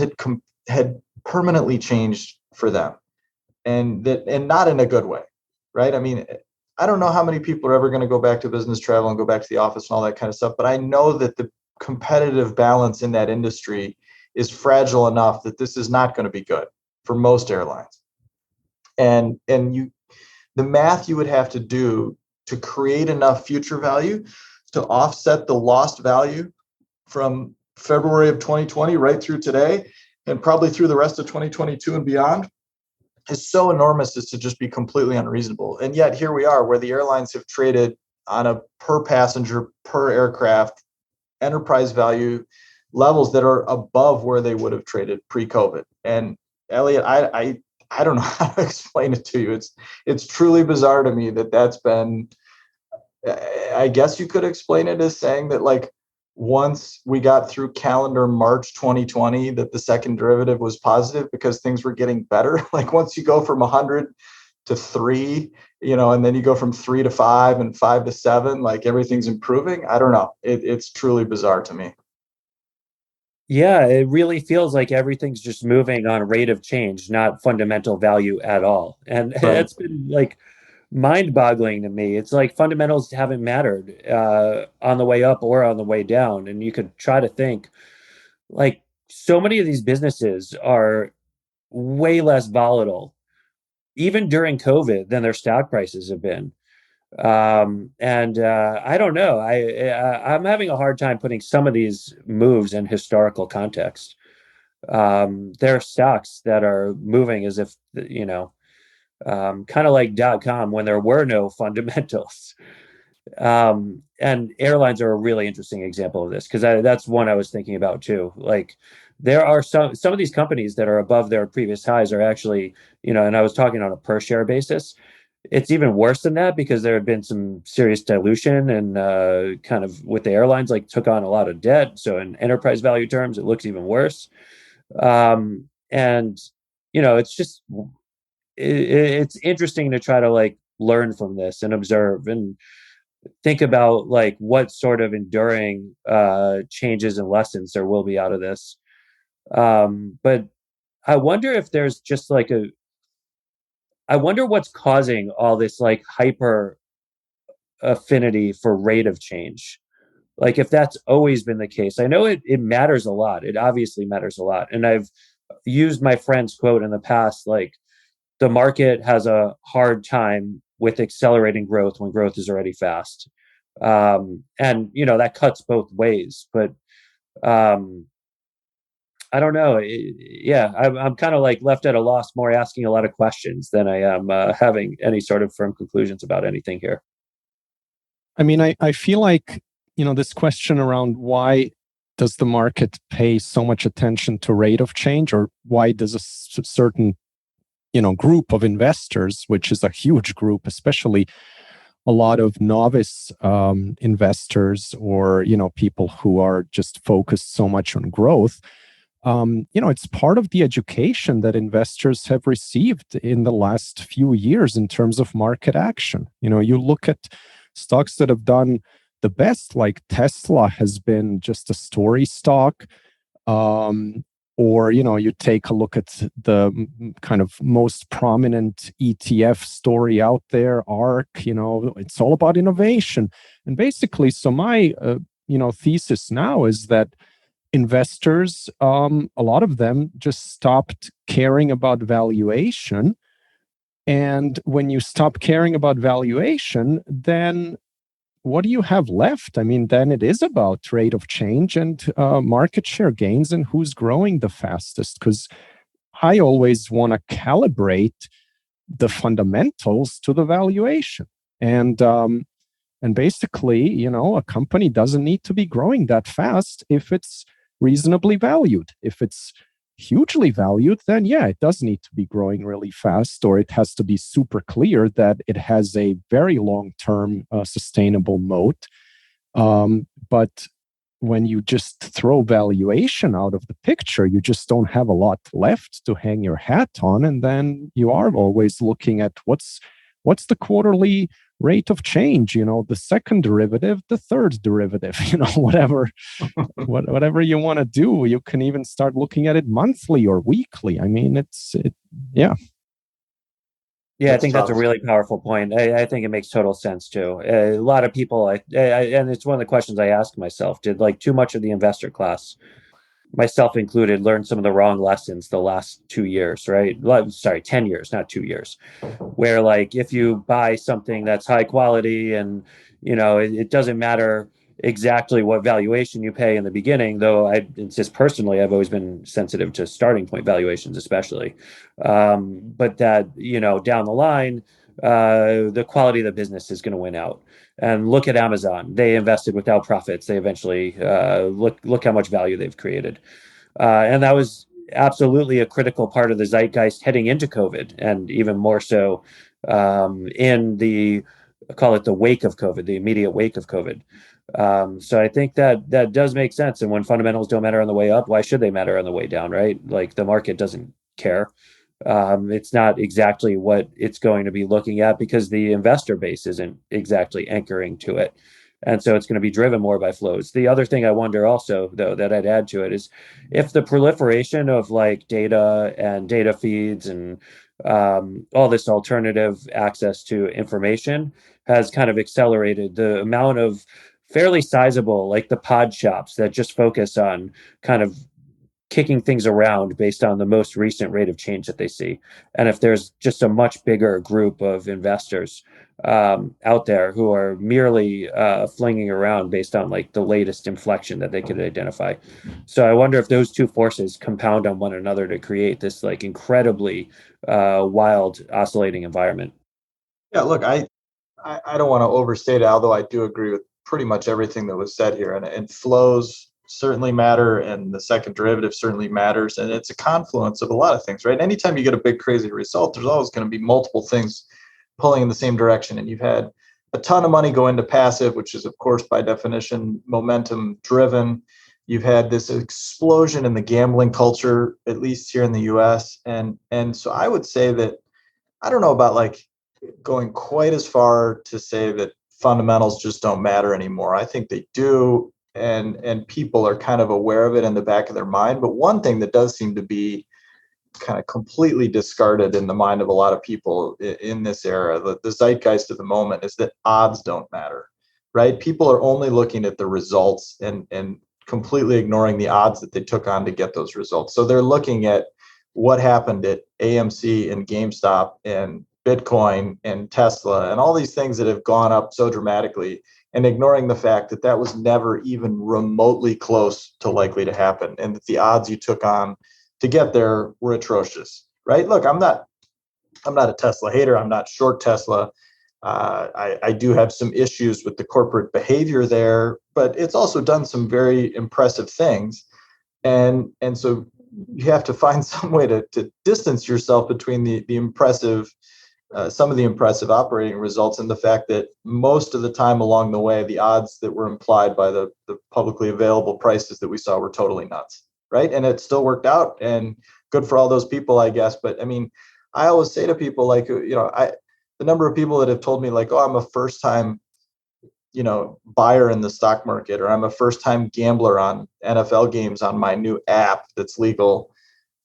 had permanently changed for them, and not in a good way, right? I don't know how many people are ever going to go back to business travel and go back to the office and all that kind of stuff, but I know that the competitive balance in that industry is fragile enough that this is not going to be good for most airlines. And the math you would have to do to create enough future value to offset the lost value from February of 2020 right through today, and probably through the rest of 2022 and beyond, is so enormous as to just be completely unreasonable. And yet here we are, where the airlines have traded on a per passenger, per aircraft enterprise value levels that are above where they would have traded pre-COVID. And Elliot, I don't know how to explain it to you. It's truly bizarre to me that's been, I guess you could explain it as saying that once we got through calendar March 2020, that the second derivative was positive because things were getting better. Once you go from 100 to 3, and then you go from 3 to 5 and 5 to 7, everything's improving. I don't know. It's truly bizarre to me. Yeah, it really feels like everything's just moving on rate of change, not fundamental value at all. And Right. that's been like mind-boggling to me. It's like fundamentals haven't mattered on the way up or on the way down. And you could try to think like so many of these businesses are way less volatile, even during COVID, than their stock prices have been. And I don't know. I'm having a hard time putting some of these moves in historical context. There are stocks that are moving as if, kind of like .com when there were no fundamentals. And airlines are a really interesting example of this because that's one I was thinking about too. Like there are some of these companies that are above their previous highs are actually, and I was talking on a per share basis. It's even worse than that because there had been some serious dilution and kind of with the airlines, like took on a lot of debt. So in enterprise value terms, it looks even worse. And it's just it's interesting to try to like learn from this and observe and think about like what sort of enduring changes and lessons there will be out of this. But I wonder if there's just like I wonder what's causing all this like hyper affinity for rate of change. Like if that's always been the case, I know it matters a lot. It obviously matters a lot. And I've used my friend's quote in the past, like the market has a hard time with accelerating growth when growth is already fast. And that cuts both ways. But um, I don't know. Yeah, I'm kind of like left at a loss, more asking a lot of questions than I am having any sort of firm conclusions about anything here. I mean, I feel like, this question around why does the market pay so much attention to rate of change, or why does a certain, group of investors, which is a huge group, especially a lot of novice investors or, people who are just focused so much on growth. It's part of the education that investors have received in the last few years in terms of market action. You look at stocks that have done the best, like Tesla has been just a story stock. Or, you take a look at the kind of most prominent ETF story out there, ARK, it's all about innovation. And basically, so my, thesis now is that investors, a lot of them just stopped caring about valuation. And when you stop caring about valuation, then what do you have left? I mean, then it is about rate of change and market share gains and who's growing the fastest. Because I always want to calibrate the fundamentals to the valuation. And basically, a company doesn't need to be growing that fast if it's reasonably valued. If it's hugely valued, then yeah, it does need to be growing really fast, or it has to be super clear that it has a very long-term sustainable moat. But when you just throw valuation out of the picture, you just don't have a lot left to hang your hat on. And then you are always looking at what's the quarterly rate of change, the second derivative, the third derivative, whatever you want to do. You can even start looking at it monthly or weekly. I mean, yeah. Yeah, I That's think that's a tough. really powerful point. I think it makes total sense too. A lot of people, and it's one of the questions I ask myself: did like too much of the investor class, myself included, learn some of the wrong lessons the last 2 years, right? Sorry, 10 years, not 2 years. Where like if you buy something that's high quality and it doesn't matter exactly what valuation you pay in the beginning, though I insist personally, I've always been sensitive to starting point valuations, especially. But that, down the line, the quality of the business is going to win out. And look at Amazon. They invested without profits. They eventually look how much value they've created. And that was absolutely a critical part of the zeitgeist heading into COVID, and even more so in the call it the wake of COVID, the immediate wake of COVID. So I think that does make sense. And when fundamentals don't matter on the way up, why should they matter on the way down, right? Like the market doesn't care. It's not exactly what it's going to be looking at because the investor base isn't exactly anchoring to it. And so it's going to be driven more by flows. The other thing I wonder also, though, that I'd add to it is if the proliferation of like data and data feeds and all this alternative access to information has kind of accelerated the amount of fairly sizable, like the pod shops that just focus on kind of kicking things around based on the most recent rate of change that they see. And if there's just a much bigger group of investors out there who are merely flinging around based on like the latest inflection that they could identify. So I wonder if those two forces compound on one another to create this like incredibly wild oscillating environment. Yeah, look, I don't want to overstate it, although I do agree with pretty much everything that was said here. And flows certainly matter, and the second derivative certainly matters. And it's a confluence of a lot of things, right? Anytime you get a big, crazy result, there's always going to be multiple things pulling in the same direction. And you've had a ton of money go into passive, which is, of course, by definition, momentum driven. You've had this explosion in the gambling culture, at least here in the US. And so I would say that I don't know about like going quite as far to say that fundamentals just don't matter anymore. I think they do, and people are kind of aware of it in the back of their mind. But one thing that does seem to be kind of completely discarded in the mind of a lot of people in this era, the zeitgeist of the moment, is that odds don't matter, right? People are only looking at the results and completely ignoring the odds that they took on to get those results. So they're looking at what happened at AMC and GameStop and Bitcoin and Tesla and all these things that have gone up so dramatically, and ignoring the fact that that was never even remotely close to likely to happen, and that the odds you took on to get there were atrocious, right? Look, I'm not a Tesla hater. I'm not short Tesla. I do have some issues with the corporate behavior there, but it's also done some very impressive things. And so you have to find some way to distance yourself between the impressive, some of the impressive operating results, and the fact that most of the time along the way, the odds that were implied by the publicly available prices that we saw were totally nuts, right? And it still worked out, and good for all those people, I guess. But I mean, I always say to people, like, the number of people that have told me like, oh, I'm a first time, buyer in the stock market, or I'm a first time gambler on NFL games on my new app that's legal.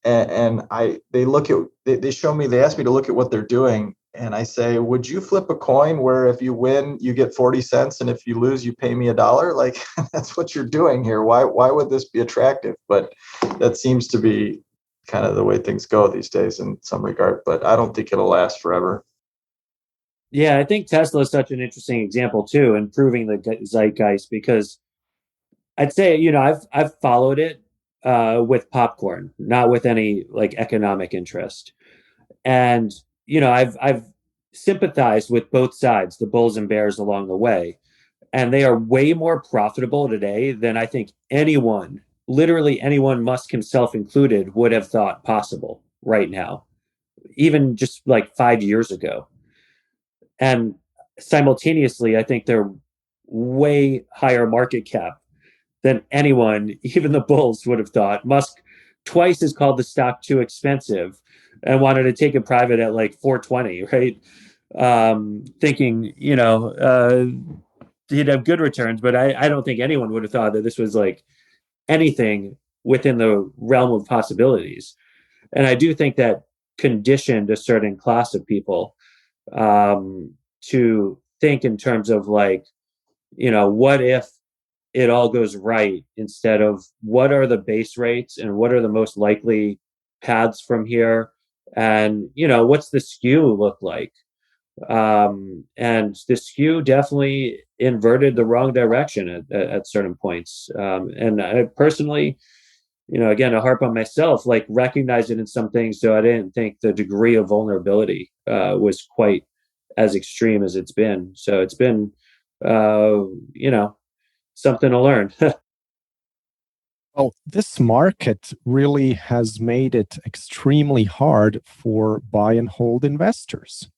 And they show me, they ask me to look at what they're doing. And I say, would you flip a coin where if you win, you get 40 cents, and if you lose, you pay me $1? Like, that's what you're doing here. Why would this be attractive? But that seems to be kind of the way things go these days in some regard, but I don't think it'll last forever. Yeah, I think Tesla is such an interesting example too, in proving the zeitgeist, because I'd say, I've followed it with popcorn, not with any like economic interest. And, I've sympathized with both sides, the bulls and bears along the way. And they are way more profitable today than I think anyone, literally anyone, Musk himself included, would have thought possible right now, even just like 5 years ago. And simultaneously, I think they're way higher market cap than anyone, even the bulls, would have thought. Musk twice has called the stock too expensive and wanted to take it private at like 420, right? Thinking, he'd have good returns, but I don't think anyone would have thought that this was like anything within the realm of possibilities. And I do think that conditioned a certain class of people to think in terms of like, what if it all goes right, instead of what are the base rates and what are the most likely paths from here, and what's the skew look like. And the skew definitely inverted the wrong direction at certain points. And I personally, again, I harp on myself, like recognize it in some things, so I didn't think the degree of vulnerability was quite as extreme as it's been. So it's been, something to learn. Well, this market really has made it extremely hard for buy and hold investors.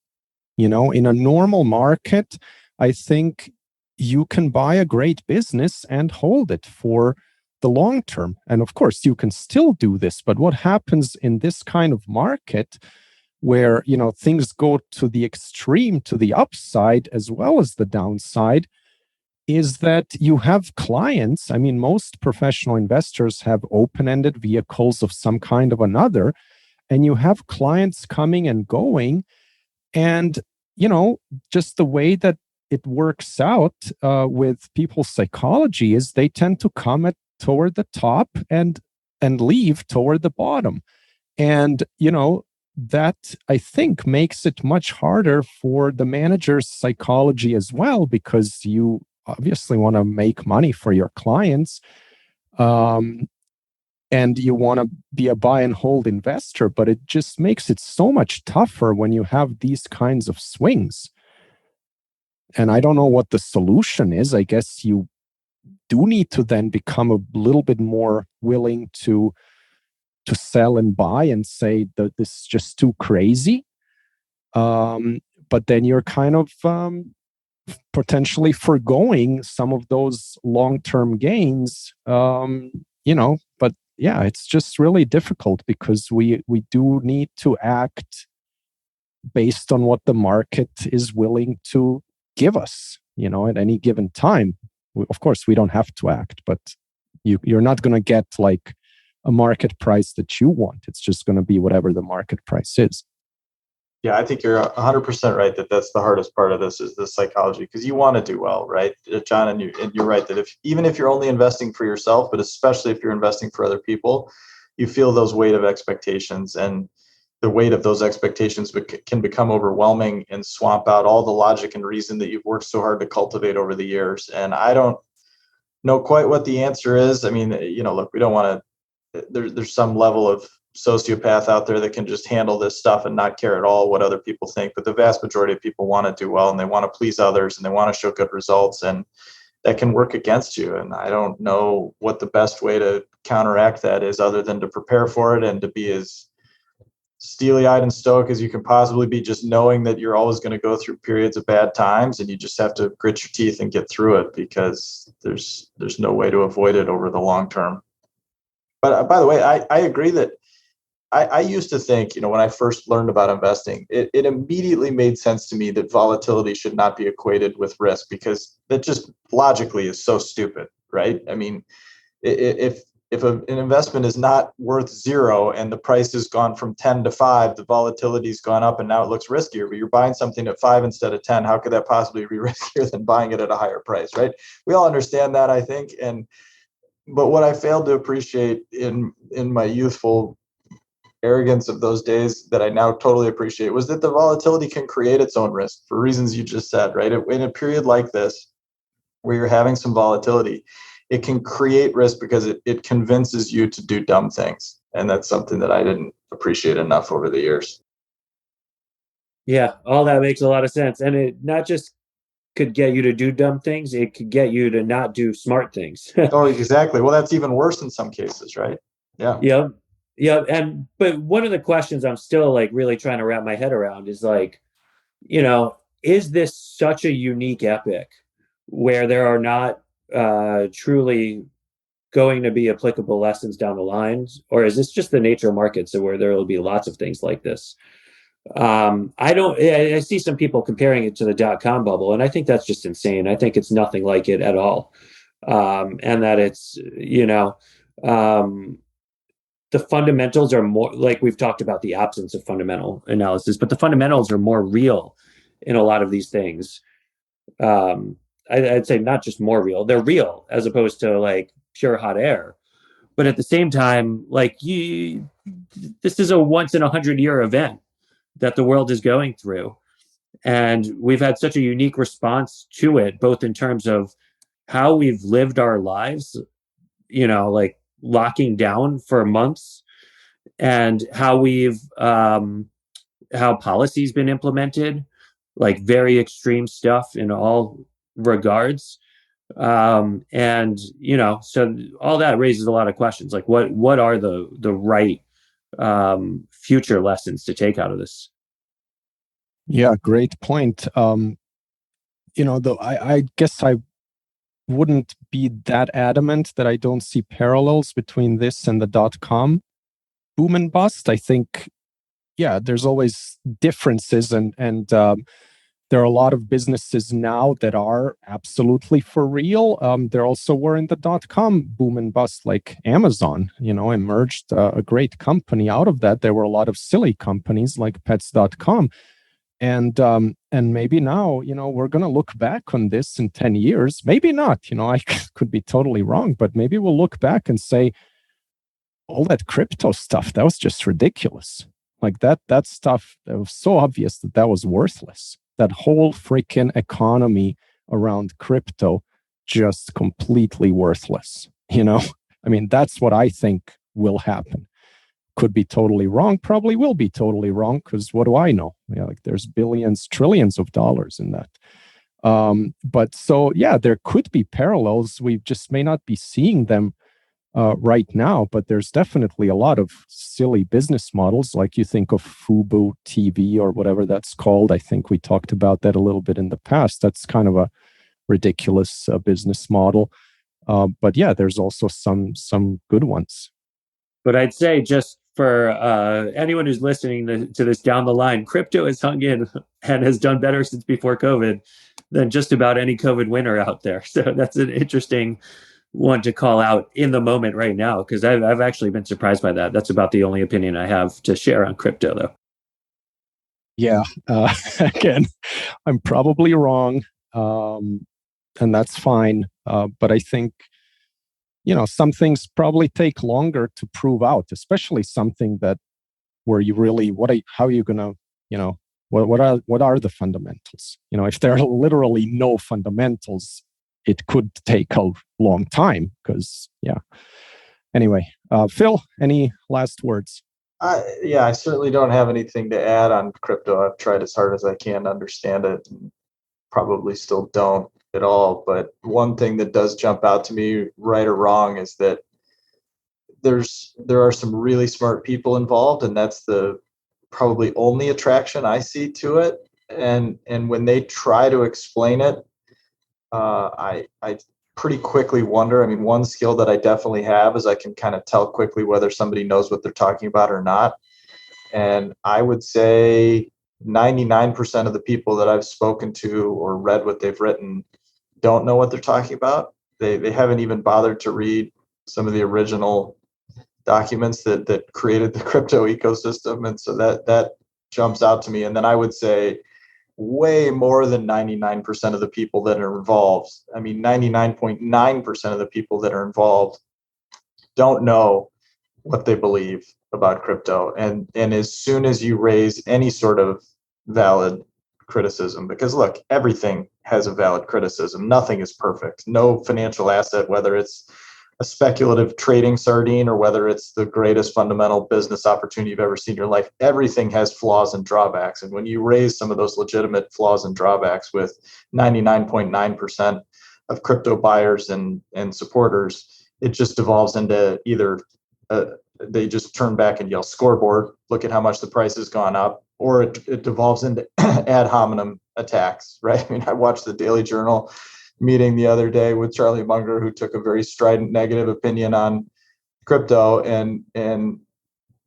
In a normal market, I think you can buy a great business and hold it for the long term. And of course, you can still do this. But what happens in this kind of market where, things go to the extreme, to the upside as well as the downside, is that you have clients. I mean, most professional investors have open-ended vehicles of some kind of another, and you have clients coming and going. And, just the way that it works out with people's psychology is they tend to come toward the top and leave toward the bottom. And, that I think makes it much harder for the manager's psychology as well, because you obviously want to make money for your clients. And you want to be a buy and hold investor, but it just makes it so much tougher when you have these kinds of swings. And I don't know what the solution is. I guess you do need to then become a little bit more willing to sell and buy and say that this is just too crazy. But then you're kind of potentially foregoing some of those long-term gains, but yeah, it's just really difficult because we do need to act based on what the market is willing to give us, at any given time. Of course, we don't have to act, but you're not going to get like a market price that you want. It's just going to be whatever the market price is. Yeah, I think you're 100% right that that's the hardest part of this is the psychology, because you want to do well, right, John? And you're right that even if you're only investing for yourself, but especially if you're investing for other people, you feel those weight of expectations, and the weight of those expectations can become overwhelming and swamp out all the logic and reason that you've worked so hard to cultivate over the years. And I don't know quite what the answer is. I mean, look, we don't want to. There's some level of sociopath out there that can just handle this stuff and not care at all what other people think. But the vast majority of people want to do well, and they want to please others, and they want to show good results, and that can work against you. And I don't know what the best way to counteract that is, other than to prepare for it and to be as steely-eyed and stoic as you can possibly be, just knowing that you're always going to go through periods of bad times, and you just have to grit your teeth and get through it, because there's no way to avoid it over the long term. But by the way, I agree that I used to think, when I first learned about investing, it immediately made sense to me that volatility should not be equated with risk, because that just logically is so stupid, right? I mean, if an investment is not worth zero and the price has gone from 10 to 5, the volatility's gone up and now it looks riskier, but you're buying something at 5 instead of 10. How could that possibly be riskier than buying it at a higher price, right? We all understand that, I think. But what I failed to appreciate in my youthful arrogance of those days, that I now totally appreciate, was that the volatility can create its own risk for reasons you just said, right? In a period like this, where you're having some volatility, it can create risk because it convinces you to do dumb things. And that's something that I didn't appreciate enough over the years. Yeah, all that makes a lot of sense. And it not just could get you to do dumb things, it could get you to not do smart things. Oh, exactly. Well, that's even worse in some cases, right? Yeah. Yep. Yeah. But one of the questions I'm still like really trying to wrap my head around is like, is this such a unique epic where there are not truly going to be applicable lessons down the line? Or is this just the nature of markets, so where there will be lots of things like this? I see some people comparing it to the dot-com bubble, and I think that's just insane. I think it's nothing like it at all. And that it's, the fundamentals are more, like we've talked about the absence of fundamental analysis, but the fundamentals are more real in a lot of these things. I'd say not just more real, they're real as opposed to like pure hot air. But at the same time, this is a once in 100-year event that the world is going through. And we've had such a unique response to it, both in terms of how we've lived our lives, like locking down for months, and how how policy's been implemented, like very extreme stuff in all regards. So all that raises a lot of questions, like what are the right future lessons to take out of this? Yeah, great point. Though I guess I wouldn't be that adamant that I don't see parallels between this and the dot-com boom and bust. I think, yeah, there's always differences, and there are a lot of businesses now that are absolutely for real. There also were in the dot-com boom and bust, like Amazon, emerged a great company out of that. There were a lot of silly companies like pets.com. And maybe now, we're going to look back on this in 10 years. Maybe not, I could be totally wrong, but maybe we'll look back and say, all that crypto stuff, that was just ridiculous. Like that stuff, that was so obvious that was worthless. That whole freaking economy around crypto, just completely worthless. I mean, that's what I think will happen. Could be totally wrong, probably will be totally wrong, because what do I know? Like there's billions, trillions of dollars in that. But so, yeah, there could be parallels. We just may not be seeing them right now, but there's definitely a lot of silly business models, like you think of Fubo TV or whatever that's called. I think we talked about that a little bit in the past. That's kind of a ridiculous business model. But yeah, there's also some good ones. But I'd say, just for anyone who's listening to this down the line, crypto has hung in and has done better since before COVID than just about any COVID winner out there. So that's an interesting one to call out in the moment right now, because I've actually been surprised by that. That's about the only opinion I have to share on crypto, though. Yeah, again, I'm probably wrong, and that's fine. But I think, some things probably take longer to prove out, especially something that where you really, how are you gonna, what are the fundamentals? If there are literally no fundamentals, it could take a long time because, yeah. Anyway, Phil, any last words? I certainly don't have anything to add on crypto. I've tried as hard as I can to understand it, and probably still don't at all. But one thing that does jump out to me, right or wrong, is that there are some really smart people involved, and that's the probably only attraction I see to it. And when they try to explain it, I pretty quickly wonder. I mean, one skill that I definitely have is I can kind of tell quickly whether somebody knows what they're talking about or not. And I would say 99% of the people that I've spoken to or read what they've written don't know what they're talking about. They haven't even bothered to read some of the original documents that created the crypto ecosystem. And so that jumps out to me. And then I would say way more than 99% of the people that are involved. I mean, 99.9% of the people that are involved don't know what they believe about crypto. And as soon as you raise any sort of valid criticism, because look, everything has a valid criticism. Nothing is perfect. No financial asset, whether it's a speculative trading sardine or whether it's the greatest fundamental business opportunity you've ever seen in your life, everything has flaws and drawbacks. And when you raise some of those legitimate flaws and drawbacks with 99.9% of crypto buyers and supporters, it just devolves into either they just turn back and yell scoreboard, look at how much the price has gone up, or it devolves into ad hominem attacks, right? I mean, I watched the Daily Journal meeting the other day with Charlie Munger, who took a very strident negative opinion on crypto, and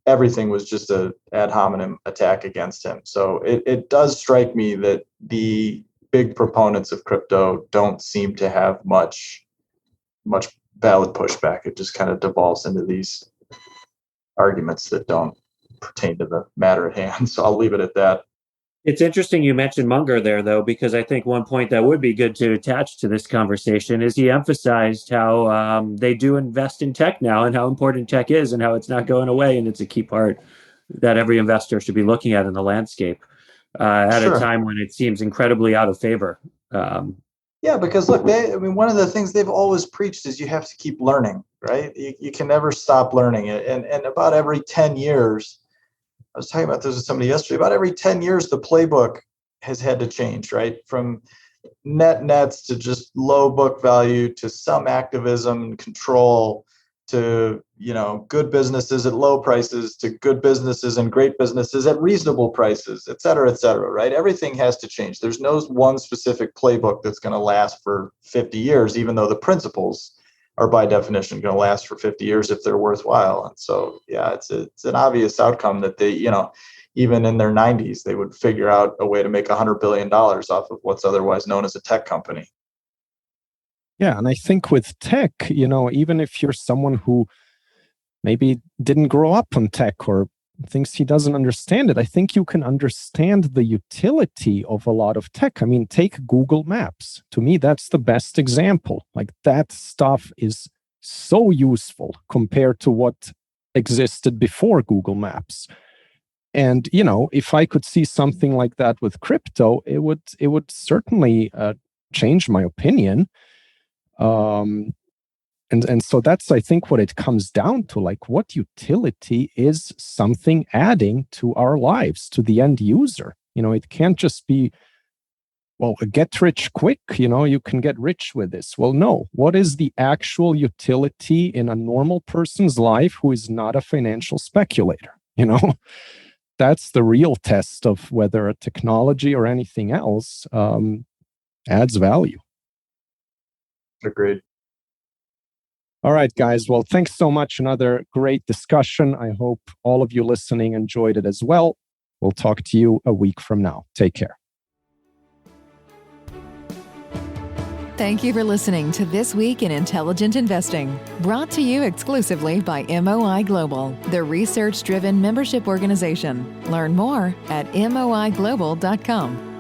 everything was just a ad hominem attack against him. So it does strike me that the big proponents of crypto don't seem to have much valid pushback. It just kind of devolves into these arguments that don't pertain to the matter at hand. So I'll leave it at that. It's interesting you mentioned Munger there, though, because I think one point that would be good to attach to this conversation is he emphasized how they do invest in tech now and how important tech is and how it's not going away. And it's a key part that every investor should be looking at in the landscape at a time when it seems incredibly out of favor. Yeah, because look, one of the things they've always preached is you have to keep learning, right? You can never stop learning it. And about every 10 years, I was talking about this with somebody yesterday, about every 10 years, the playbook has had to change, right? From nets to just low book value to some activism and control to, good businesses at low prices to good businesses and great businesses at reasonable prices, et cetera, right? Everything has to change. There's no one specific playbook that's going to last for 50 years, even though the principles are by definition going to last for 50 years if they're worthwhile. And so, yeah, it's an obvious outcome that even in their 90s, they would figure out a way to make $100 billion off of what's otherwise known as a tech company. Yeah, and I think with tech, even if you're someone who maybe didn't grow up on tech or thinks he doesn't understand it, I think you can understand the utility of a lot of tech. I mean, take Google Maps. To me, that's the best example. Like, that stuff is so useful compared to what existed before Google Maps. And, if I could see something like that with crypto, it would certainly change my opinion. And so that's, I think, what it comes down to. Like, what utility is something adding to our lives, to the end user? It can't just be, well, get rich quick, you can get rich with this. Well, no. What is the actual utility in a normal person's life who is not a financial speculator? That's the real test of whether a technology or anything else adds value. Agreed. All right, guys. Well, thanks so much. Another great discussion. I hope all of you listening enjoyed it as well. We'll talk to you a week from now. Take care. Thank you for listening to This Week in Intelligent Investing, brought to you exclusively by MOI Global, the research-driven membership organization. Learn more at moiglobal.com.